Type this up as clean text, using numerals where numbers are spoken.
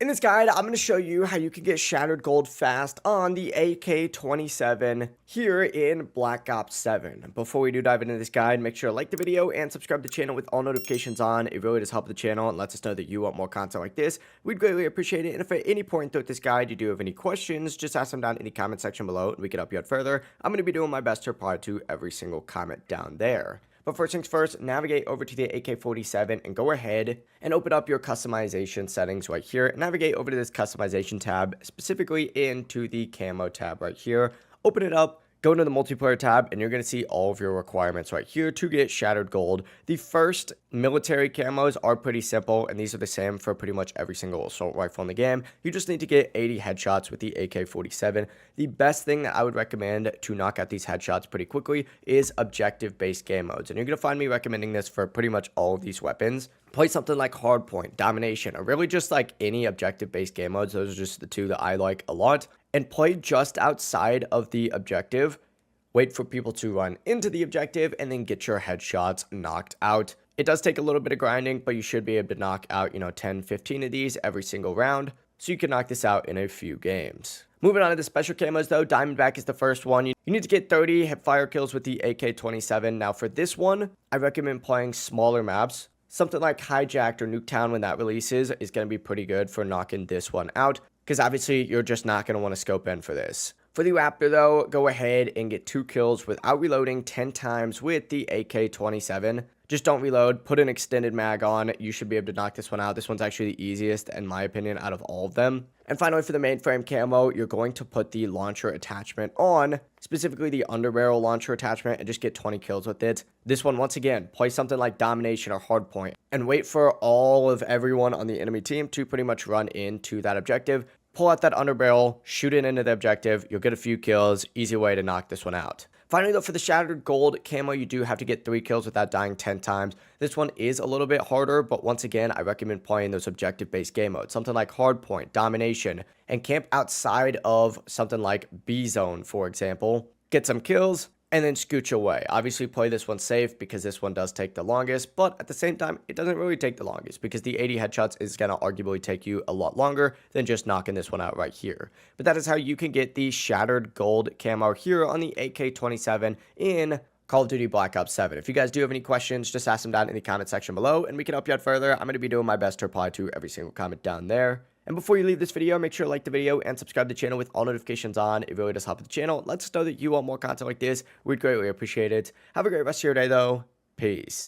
In this guide, I'm going to show you how you can get Shattered Gold fast on the AK-27 here in Black Ops 7. Before we do dive into this guide, make sure to like the video and subscribe to the channel with all notifications on. It really does help the channel and lets us know that you want more content like this. We'd greatly appreciate it. And if at any point throughout this guide you do have any questions, just ask them down in the comment section below and we can help you out further. I'm going to be doing my best to reply to every single comment down there. But first things first, navigate over to the AK-47 and go ahead and open up your customization settings right here. Navigate over to this customization tab, specifically into the camo tab right here. Open it up. Go into the multiplayer tab and you're going to see all of your requirements right here to get Shattered Gold. The first military camos are pretty simple and these are the same for pretty much every single assault rifle in the game. You just need to get 80 headshots with the AK-47. The best thing that I would recommend to knock out these headshots pretty quickly is objective-based game modes. And you're going to find me recommending this for pretty much all of these weapons. Play something like Hardpoint, Domination, or really just like any objective-based game modes. Those are just the two that I like a lot. And play just outside of the objective. Wait for people to run into the objective and then get your headshots knocked out. It does take a little bit of grinding, but you should be able to knock out, 10, 15 of these every single round. So you can knock this out in a few games. Moving on to the special camos though, Diamondback is the first one. You need to get 30 hip-fire kills with the AK-27. Now for this one, I recommend playing smaller maps. Something like Hijacked or Nuketown when that releases is going to be pretty good for knocking this one out. Because obviously you're just not going to want to scope in for this. For the Raptor though, go ahead and get 2 kills without reloading 10 times with the AK-27. Just don't reload, put an extended mag on, you should be able to knock this one out. This one's actually the easiest in my opinion out of all of them. And finally for the mainframe camo, you're going to put the launcher attachment on, specifically the underbarrel launcher attachment, and just get 20 kills with it. This one, once again, play something like Domination or Hardpoint and wait for all of everyone on the enemy team to pretty much run into that objective. Pull out that underbarrel, shoot it into the objective, you'll get a few kills, easy way to knock this one out. Finally though, for the Shattered Gold camo, you do have to get 3 kills without dying 10 times. This one is a little bit harder, but once again, I recommend playing those objective-based game modes. Something like Hardpoint, Domination, and camp outside of something like B-Zone, for example. Get some kills, and then scooch away. Obviously play this one safe because this one does take the longest, but at the same time, it doesn't really take the longest because the 80 headshots is going to arguably take you a lot longer than just knocking this one out right here. But that is how you can get the Shattered Gold camo here on the AK-27 in Call of Duty Black Ops 7. If you guys do have any questions, just ask them down in the comment section below and we can help you out further. I'm going to be doing my best to reply to every single comment down there. And before you leave this video, make sure to like the video and subscribe to the channel with all notifications on. It really does help the channel. Let us know that you want more content like this. We'd greatly appreciate it. Have a great rest of your day, though. Peace.